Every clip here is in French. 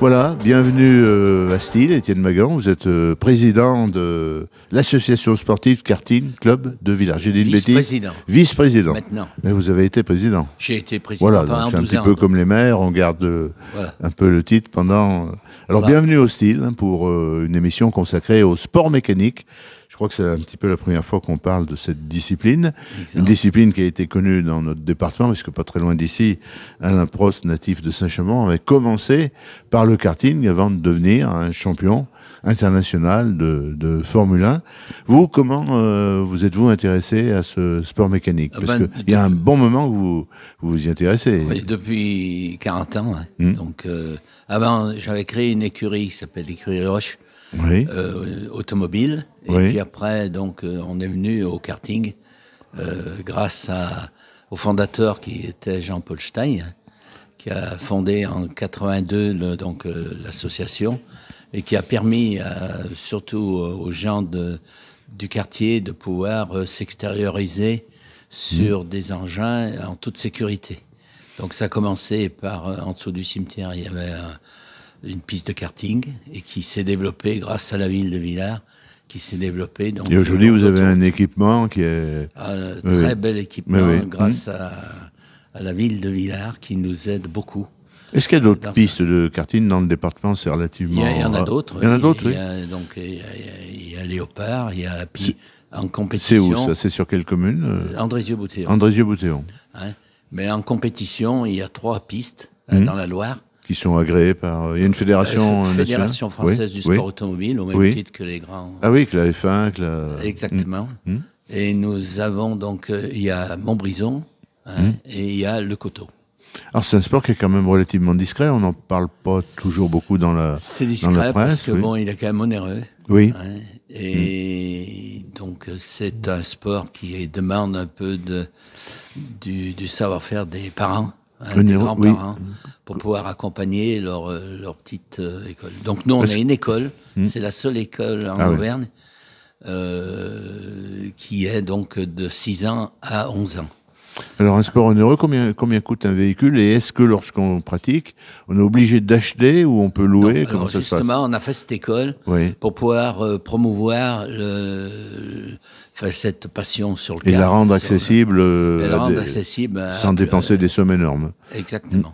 Voilà, bienvenue à Steel, Étienne Magan. Vous êtes président de l'association sportive Karting Club de Villars. J'ai dit une bêtise. Vice-président. Vice-président. Maintenant. Mais vous avez été président. J'ai été président Voilà, pendant donc c'est un 12 petit ans. peu comme les maires, on garde Voilà. un peu le titre pendant... Alors Voilà. bienvenue au Steel pour une émission consacrée au sport mécanique. Je crois que c'est un petit peu la première fois qu'on parle de cette discipline. Exact. Une discipline qui a été connue dans notre département, parce que pas très loin d'ici, Alain Prost, natif de Saint-Chamond, avait commencé par le karting avant de devenir un champion international de Formule 1. Vous, comment vous êtes-vous intéressé à ce sport mécanique? Parce qu'il y a un bon moment que vous vous y intéressez. Oui, depuis 40 ans. Hein. Donc, avant, j'avais créé une écurie qui s'appelle l'écurie Roche. Oui. Automobile. Et Oui. puis après, donc, on est venu au karting grâce au fondateur qui était Jean-Paul Stein, qui a fondé en 82 l'association et qui a permis surtout aux gens du quartier de pouvoir s'extérioriser sur des engins en toute sécurité. Donc ça a commencé par, en dessous du cimetière, il y avait une piste de karting et qui s'est développée grâce à la ville de Villars, qui s'est développée. Donc, Et aujourd'hui, vous avez un équipement qui est... un très bel équipement Oui, oui. grâce à la ville de Villars qui nous aide beaucoup. Est-ce qu'il y a d'autres Dans pistes de karting dans le département? C'est relativement... Il y en a d'autres. Il y en a d'autres, oui. Il y a Léopard, il y a puis en C'est compétition. où ça? C'est sur quelle commune? Andrézieux-Boutéon. Andrézieux-Boutéon. Hein. Mais en compétition, il y a 3 pistes dans la Loire. Qui sont agréés par... Il y a une fédération nationale? Fédération française Oui, du sport oui. automobile, au même Oui. titre que les grands. Ah oui, que la F1, que la... Exactement. Et nous avons donc, il y a Montbrison et il y a Le Coteau. Alors c'est un sport qui est quand même relativement discret, on n'en parle pas toujours beaucoup dans la C'est dans discret la presse, parce que oui. bon, il est quand même onéreux. Oui, Hein, et donc c'est un sport qui demande un peu du savoir-faire des parents, des Onéreux, grands-parents, pour pouvoir accompagner leur petite école. Donc nous, on a une école, c'est la seule école en Ah oui. Auvergne qui est donc de 6 ans à 11 ans. Alors un sport onéreux, combien coûte un véhicule, et est-ce que lorsqu'on pratique, on est obligé d'acheter ou on peut louer? Non, Comment alors ça se passe? justement, on a fait cette école Oui. pour pouvoir promouvoir cette passion sur le Et kart, la rendre sur accessible, et la rendre à accessible sans dépenser des sommes énormes. Exactement.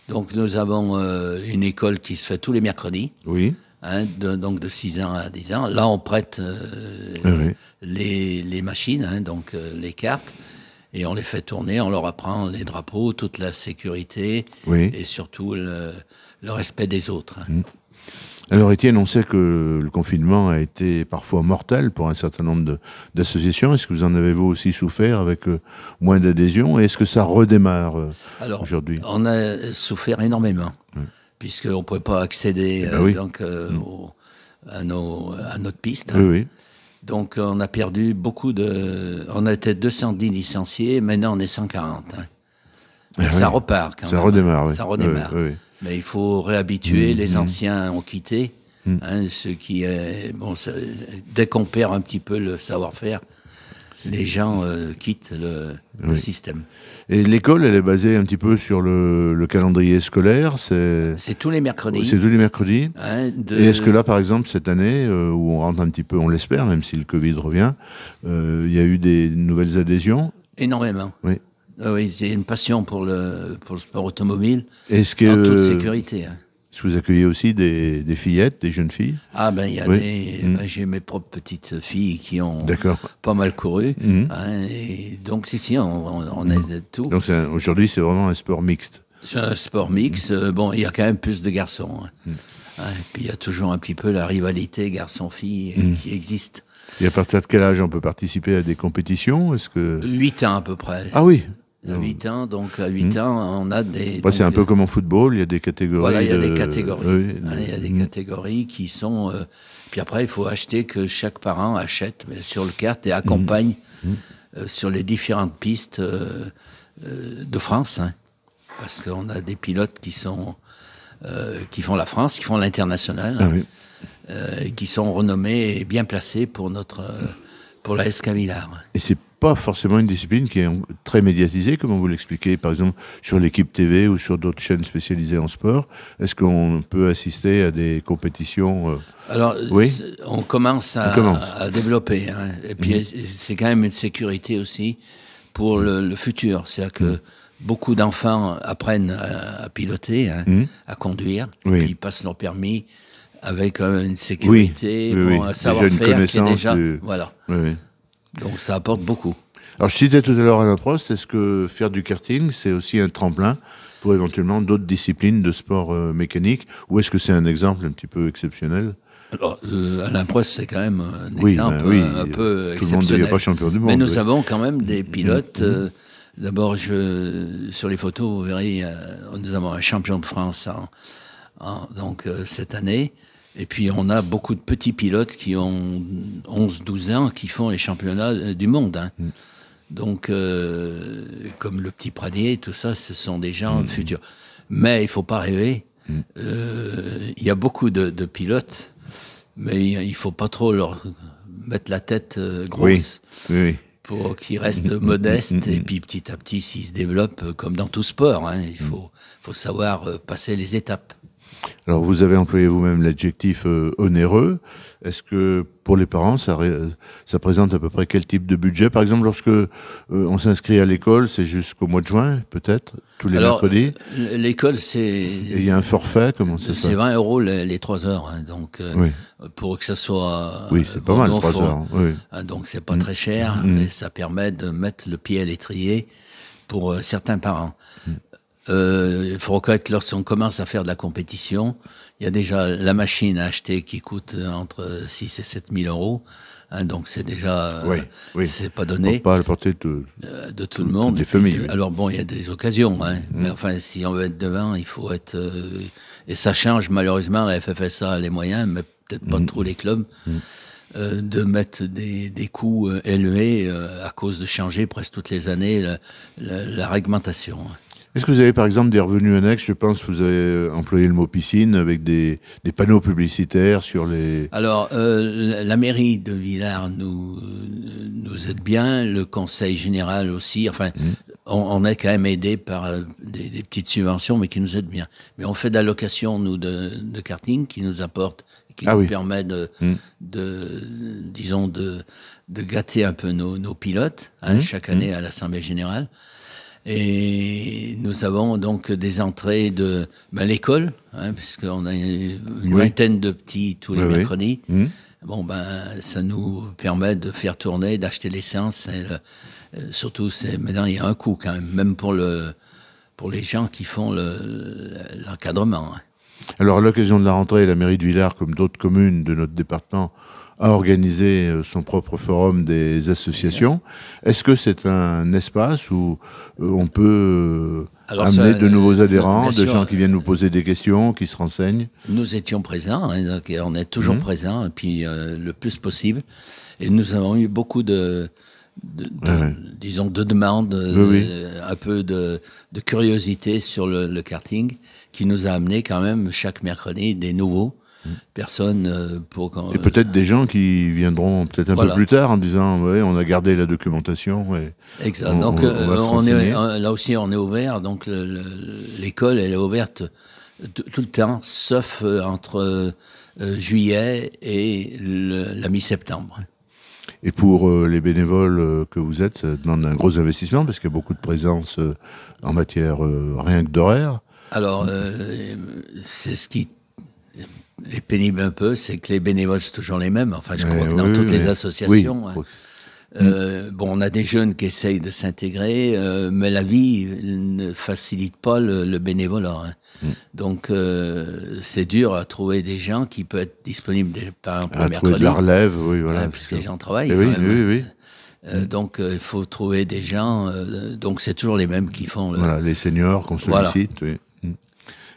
Donc nous avons une école qui se fait tous les mercredis, Oui, donc de 6 ans à 10 ans. Là, on prête oui. les machines, donc les cartes, et on les fait tourner, on leur apprend les drapeaux, toute la sécurité, Oui. et surtout le respect des autres. Hein. Alors Étienne, on sait que le confinement a été parfois mortel pour un certain nombre d'associations. Est-ce que vous en avez vous aussi souffert avec moins d'adhésion, et est-ce que ça redémarre Alors, aujourd'hui? on a souffert énormément, puisqu'on ne pouvait pas accéder oui. à notre piste. Oui, oui. Donc, on a perdu beaucoup de... On était 210 licenciés, maintenant on est 140. Hein. Mais ça repart quand Ça même. redémarre, oui. Ça redémarre. Oui, oui. Mais il faut réhabituer. Les anciens ont quitté. Ce qui est... Bon, dès qu'on perd un petit peu le savoir-faire, les gens quittent le système. Et l'école, elle est basée un petit peu sur le calendrier scolaire. C'est tous les mercredis. tous les mercredis. Hein, Et est-ce que là, par exemple, cette année, où on rentre un petit peu, on l'espère, même si le Covid revient, il y a eu des nouvelles adhésions? Énormément. Oui. Oui, j'ai une passion pour le sport automobile, Est-ce que, en toute sécurité. Hein. est-ce que vous accueillez aussi des fillettes, des jeunes filles? Ah ben, il y a Oui. j'ai mes propres petites filles qui ont D'accord. pas mal couru. Hein, et donc, si, on est de tout. Donc aujourd'hui, c'est vraiment un sport mixte. C'est un sport mix. Bon, il y a quand même plus de garçons. Hein. Hein, et puis, il y a toujours un petit peu la rivalité garçon-fille qui existe. Et à partir de quel âge on peut participer à des compétitions? Est-ce que... 8 ans à peu près. Ah oui. À 8 ans, donc à 8 ans, on a des... Après, c'est un peu comme en football, il y a des catégories. Voilà, il y a des catégories. Oui, Hein, il y a des catégories qui sont... puis après, il faut acheter, que chaque parent achète sur le kart et accompagne sur les différentes pistes de France. Hein, parce qu'on a des pilotes qui font la France, qui font l'international, Ah oui. et qui sont renommés et bien placés pour la SK Villars. Et c'est pas forcément une discipline qui est très médiatisée, comme vous l'expliquez, par exemple, sur l'équipe TV ou sur d'autres chaînes spécialisées en sport. Est-ce qu'on peut assister à des compétitions Alors, oui, on commence à développer. Hein. Et puis, c'est quand même une sécurité aussi pour le futur. C'est-à-dire que beaucoup d'enfants apprennent à piloter, hein, à conduire, oui. puis ils passent leur permis avec une sécurité, un savoir-faire qui est déjà... Voilà. Oui. Donc, ça apporte beaucoup. Alors, je citais tout à l'heure Alain Prost, est-ce que faire du karting, c'est aussi un tremplin pour éventuellement d'autres disciplines de sport mécanique, ou est-ce que c'est un exemple un petit peu exceptionnel? Alors, Alain Prost, c'est quand même un exemple un peu exceptionnel. Tout le monde ne devient pas champion du monde. Mais nous avons quand même des pilotes. D'abord, sur les photos, vous verrez, nous avons un champion de France donc, cette année. Et puis, on a beaucoup de petits pilotes qui ont 11-12 ans, qui font les championnats du monde. Hein. Donc, comme le petit Pradier, tout ça, ce sont des gens futurs. Mais il ne faut pas rêver. Il y a beaucoup de pilotes, mais il ne faut pas trop leur mettre la tête grosse pour qu'ils restent modestes. Et puis, petit à petit, s'ils se développent, comme dans tout sport, hein, il faut savoir passer les étapes. Alors, vous avez employé vous-même l'adjectif onéreux. Est-ce que pour les parents, ça présente à peu près quel type de budget? Par exemple, lorsque on s'inscrit à l'école, c'est jusqu'au mois de juin, peut-être, tous les mercredis? L'école, c'est... Et il y a un forfait, comment ça? C'est 20 € les 3 heures. Hein, donc, pour que ça soit... Oui, c'est pas mal, 3 heures. Oui. Hein, donc, c'est pas très cher, mais ça permet de mettre le pied à l'étrier pour certains parents. Il faut reconnaître que lorsqu'on commence à faire de la compétition, il y a déjà la machine à acheter qui coûte entre 6 et 7 000 €. Hein, donc c'est déjà, c'est pas donné. Pas à la portée de tout le monde. Des familles. Alors bon, il y a des occasions, hein, mais enfin, si on veut être devant, il faut être. Et ça change malheureusement. La FFSA a les moyens, mais peut-être pas trop les clubs. De mettre des coûts élevés à cause de changer presque toutes les années la réglementation. Est-ce que vous avez par exemple des revenus annexes? Je pense que vous avez employé le mot piscine avec des panneaux publicitaires sur les... Alors, la mairie de Villars nous aide bien, le conseil général aussi. Enfin, on est quand même aidé par des petites subventions, mais qui nous aident bien. Mais on fait de la location, nous, de karting, qui nous apporte, qui nous permet disons, de gâter un peu nos pilotes, hein, chaque année à l'Assemblée générale. Et nous avons donc des entrées de l'école, hein, puisqu'on a une vingtaine de petits tous les mercredis. Bon, ça nous permet de faire tourner, d'acheter l'essence. Surtout, maintenant, il y a un coût quand même pour les gens qui font l'encadrement. Hein. Alors, à l'occasion de la rentrée, la mairie de Villars, comme d'autres communes de notre département, a organisé son propre forum des associations. Est-ce que c'est un espace où on peut amener de nouveaux adhérents, de gens qui viennent nous poser des questions, qui se renseignent? Nous étions présents, hein, donc on est toujours présents, et puis le plus possible. Et nous avons eu beaucoup disons, de demandes, un peu de curiosité sur le karting, qui nous a amené quand même chaque mercredi des nouveaux personnes et peut-être des gens qui viendront peut-être un peu plus tard en disant on a gardé la documentation. Exact. Donc là aussi on est ouvert. Donc l'école elle est ouverte tout le temps, sauf entre juillet et la mi-septembre. Et pour les bénévoles que vous êtes, ça demande un gros investissement parce qu'il y a beaucoup de présence en matière rien que d'horaire. Alors c'est ce qui est pénible un peu, c'est que les bénévoles, c'est toujours les mêmes. Enfin, je crois que dans toutes les associations. On a des jeunes qui essayent de s'intégrer, mais la vie ne facilite pas le bénévolat. Hein. Donc, c'est dur à trouver des gens qui peuvent être disponibles, par exemple, le mercredi. De la relève, puisque les gens travaillent. Donc, il faut trouver des gens. Donc, c'est toujours les mêmes qui font. Les seniors qu'on sollicite,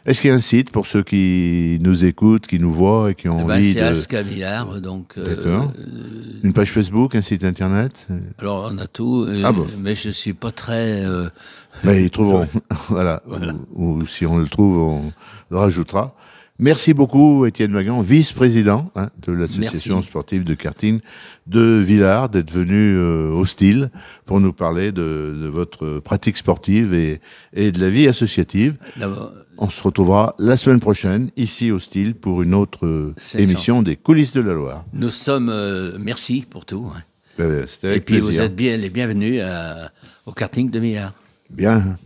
Est-ce qu'il y a un site pour ceux qui nous écoutent, qui nous voient et qui ont envie c'est Asca Villars, donc... D'accord. Une page Facebook, un site internet? Alors, on a tout, mais je ne suis pas très... Mais ils trouveront, voilà. Ou si on le trouve, on le rajoutera. Merci beaucoup, Étienne Magan, vice-président de l'association sportive de karting de Villars, d'être venu au Style pour nous parler de votre pratique sportive et de la vie associative. On se retrouvera la semaine prochaine, ici au Style, pour une autre émission des coulisses de la Loire. Nous sommes... merci pour tout. C'était avec et puis plaisir. Vous êtes bien les bienvenus au karting de Villars. Bien.